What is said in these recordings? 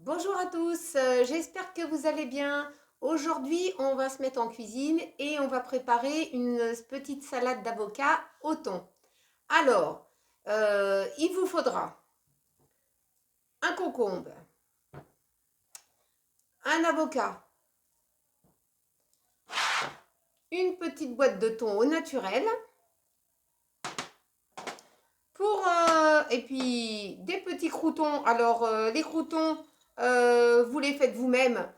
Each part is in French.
Bonjour à tous, j'espère que vous allez bien. Aujourd'hui, on va se mettre en cuisine et on va préparer une petite salade d'avocat au thon. Alors, il vous faudra un concombre, un avocat, une petite boîte de thon au naturel, et puis des petits croûtons. Alors, les croûtons, vous les faites vous-même.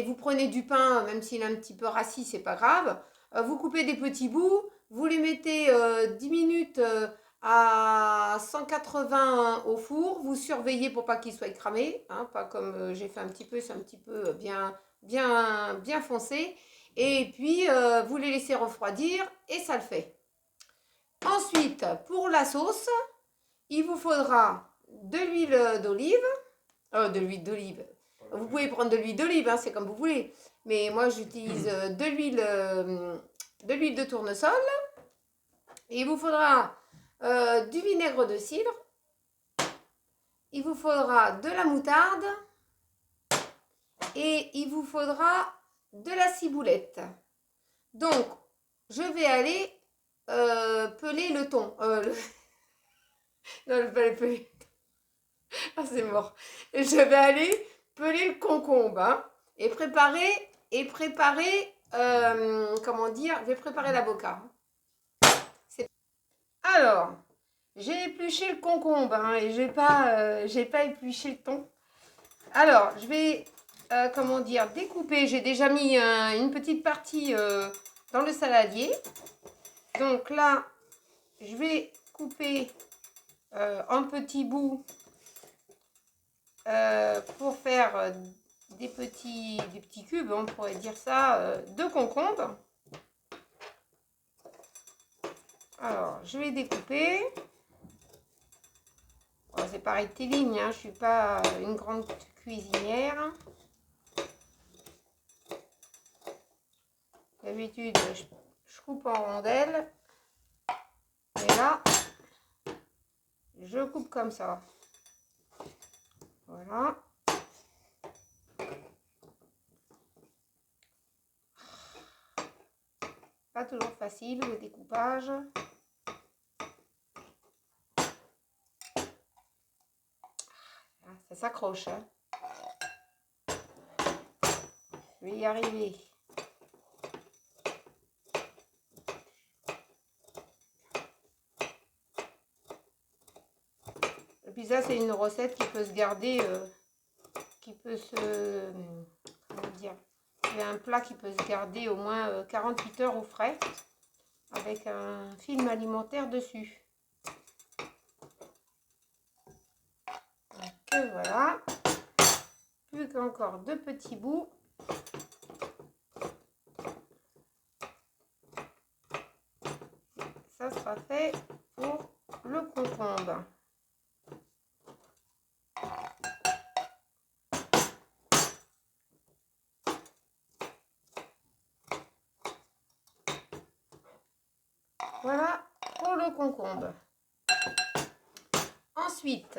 Vous prenez du pain, même s'il est un petit peu rassis, c'est pas grave. Vous coupez des petits bouts, vous les mettez 10 minutes à 180 au four. Vous surveillez pour pas qu'ils soient cramés, hein, pas comme j'ai fait un petit peu, c'est un petit peu bien foncé. Et puis, vous les laissez refroidir et ça le fait. Ensuite, pour la sauce, il vous faudra de l'huile d'olive, de l'huile d'olive. Vous pouvez prendre de l'huile d'olive, hein, c'est comme vous voulez. Mais moi, j'utilise de l'huile de tournesol. Et il vous faudra du vinaigre de cidre. Il vous faudra de la moutarde. Et il vous faudra de la ciboulette. Donc, je vais aller peler le thon. Non, je vais aller peler. Ah, c'est mort. Je vais aller peler le concombre, hein, et préparer, comment dire, je vais préparer l'avocat. Alors, j'ai épluché le concombre, hein, et j'ai pas épluché le thon. Alors, je vais, comment dire, découper. J'ai déjà mis une petite partie dans le saladier. Donc là, je vais couper en petits bouts pour faire des petits cubes, on pourrait dire ça, de concombre. Alors, je vais découper. Bon, c'est pareil tes lignes, hein, je ne suis pas une grande cuisinière. D'habitude, je coupe en rondelles. Et là, je coupe comme ça. Voilà. Pas toujours facile le découpage. Ça s'accroche, hein. Je vais y arriver. Et puis ça, c'est une recette qui peut se garder, comment dire, c'est un plat qui peut se garder au moins 48 heures au frais, avec un film alimentaire dessus. Donc voilà. Plus qu'encore deux petits bouts. Ça sera fait pour le concombre. Voilà pour le concombre. Ensuite,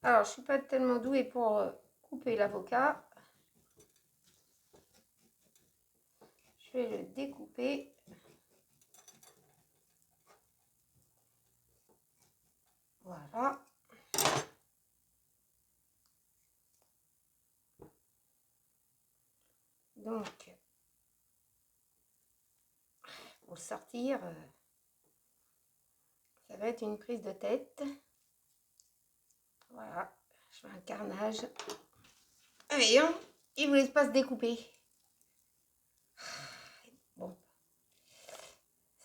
alors je ne suis pas tellement douée pour couper l'avocat. Je vais le découper. Voilà. Donc, pour le sortir, ça va être une prise de tête. Voilà, je fais un carnage. Allez, hein, il ne vous laisse pas se découper. Bon,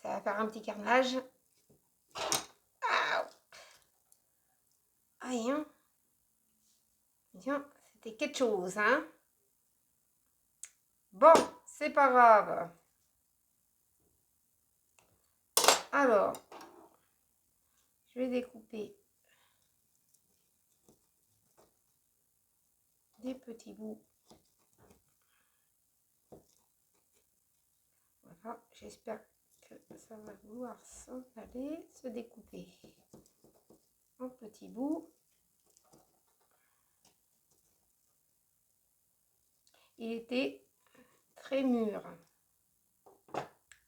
ça va faire un petit carnage. Aïe, hein. Tiens, c'était quelque chose, hein. Bon, c'est pas grave. Alors, je vais découper des petits bouts. Voilà, j'espère que ça va vouloir s'en aller, se découper en petits bouts. il était très mûr.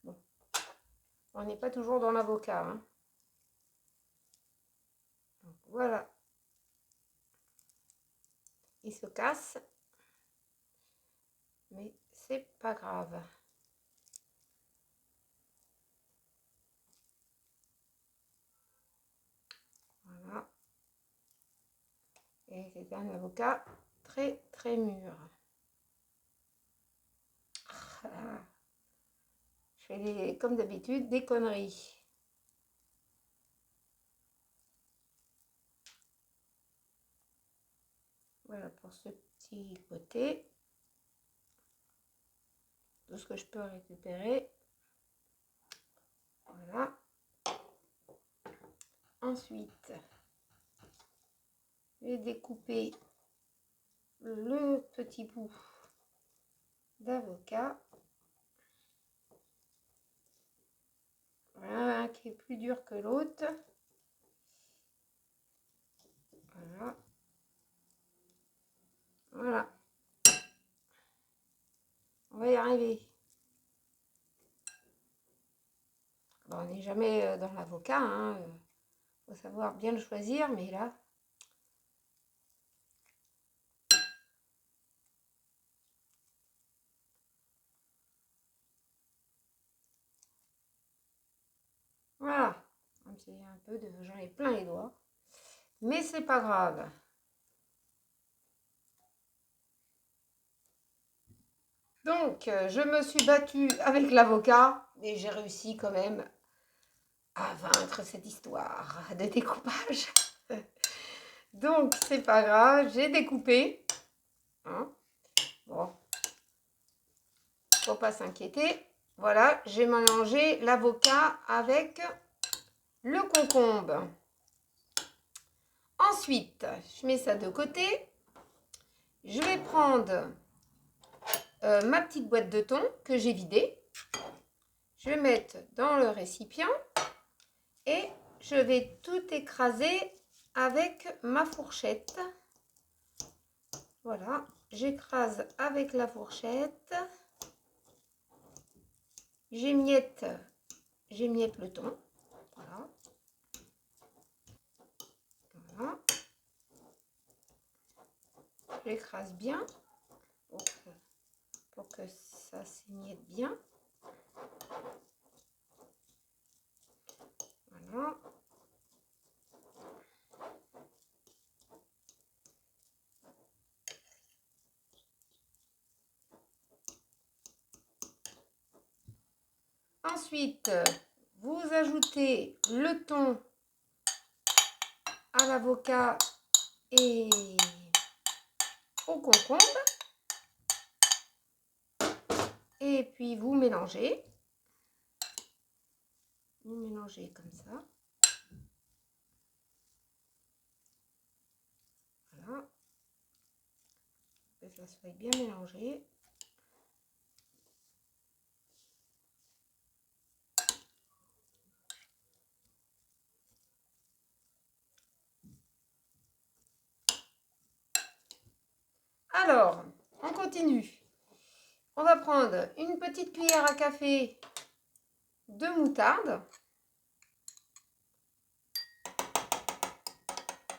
Bon. On n'est pas toujours dans l'avocat, hein. Donc, voilà. Il se casse. Mais c'est pas grave. Voilà. Et c'est un avocat très très mûr. Je fais comme d'habitude des conneries. Voilà pour ce petit côté. Tout ce que je peux récupérer. Voilà. Ensuite, je vais découper le petit bout d'avocat. Voilà, un qui est plus dur que l'autre. Voilà. Voilà. On va y arriver. Bon, on n'est jamais dans l'avocat, hein. Faut savoir bien le choisir, mais là... Voilà. C'est un peu de... J'en ai plein les doigts. Mais c'est pas grave. Donc, je me suis battue avec l'avocat et j'ai réussi quand même à vaincre cette histoire de découpage. Donc, c'est pas grave, j'ai découpé. Hein, bon, faut pas s'inquiéter. Voilà, j'ai mélangé l'avocat avec le concombre. Ensuite, je mets ça de côté. Je vais prendre ma petite boîte de thon que j'ai vidée. Je vais mettre dans le récipient et je vais tout écraser avec ma fourchette. Voilà, j'écrase avec la fourchette. J'émiette le thon. Voilà. Voilà. J'écrase bien pour que ça s'émiette bien. Voilà. Ensuite, vous ajoutez le thon à l'avocat et au concombre. Et puis vous mélangez. Vous mélangez comme ça. Voilà. Que ça soit bien mélangé. Alors, on continue. On va prendre une petite cuillère à café de moutarde.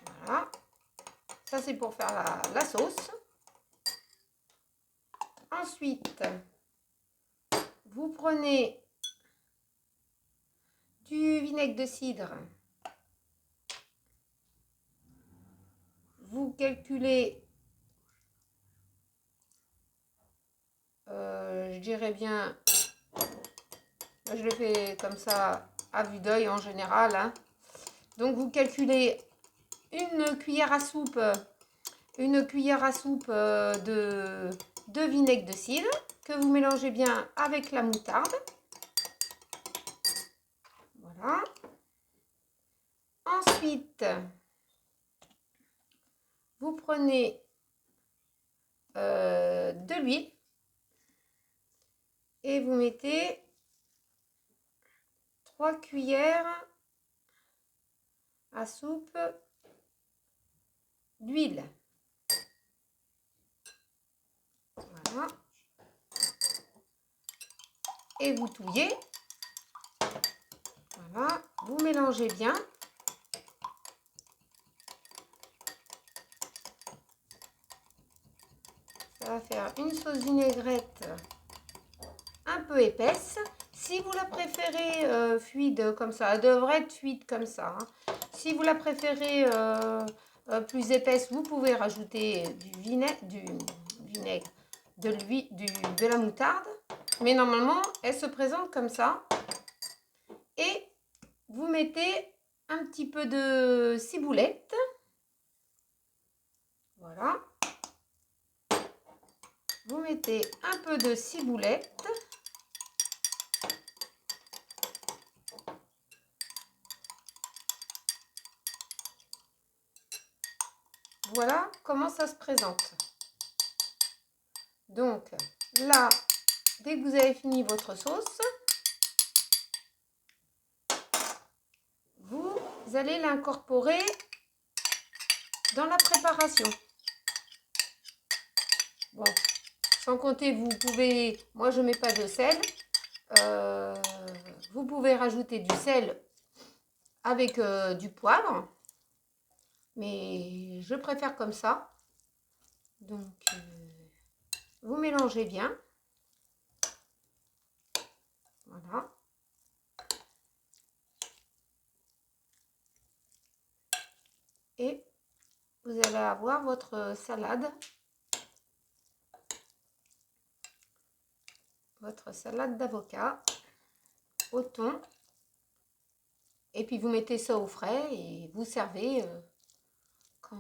Voilà. Ça, c'est pour faire la sauce. Ensuite, vous prenez du vinaigre de cidre. Vous calculez, je dirais bien, je le fais comme ça à vue d'œil en général, hein. Donc vous calculez une cuillère à soupe de vinaigre de cidre que vous mélangez bien avec la moutarde. Voilà. Ensuite, vous prenez de l'huile et vous mettez 3 cuillères à soupe d'huile. Voilà. et vous touillez. Voilà, vous mélangez bien. Ça va faire une sauce vinaigrette un peu épaisse. Si vous la préférez fluide comme ça, elle devrait être fluide comme ça. Hein. Si vous la préférez plus épaisse, vous pouvez rajouter du vinaigre, de la moutarde. Mais normalement, elle se présente comme ça. Et vous mettez un petit peu de ciboulette. Voilà. Vous mettez un peu de ciboulette. Voilà comment ça se présente. Donc là, dès que vous avez fini votre sauce, vous allez l'incorporer dans la préparation. Bon, sans compter, vous pouvez, moi je ne mets pas de sel, vous pouvez rajouter du sel avec du poivre, mais je préfère comme ça. Donc, vous mélangez bien. Voilà. Et vous allez avoir votre salade. Votre salade d'avocat au thon. Et puis vous mettez ça au frais et vous servez quand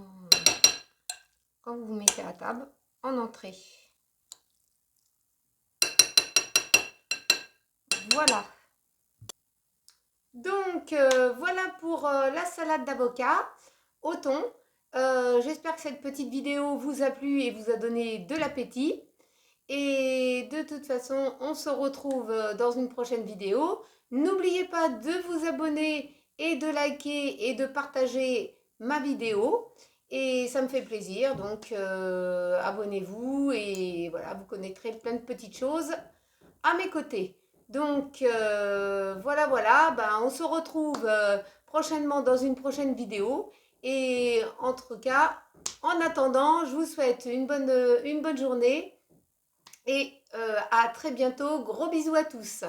vous vous mettez à table en entrée. Voilà. Donc voilà pour la salade d'avocat au thon. J'espère que cette petite vidéo vous a plu et vous a donné de l'appétit. Et de toute façon, on se retrouve dans une prochaine vidéo. N'oubliez pas de vous abonner et de liker et de partager ma vidéo. Et ça me fait plaisir, donc abonnez-vous et voilà, vous connaîtrez plein de petites choses à mes côtés. Donc voilà, ben, on se retrouve prochainement dans une prochaine vidéo. Et en tout cas, en attendant, je vous souhaite une bonne journée et à très bientôt. Gros bisous à tous.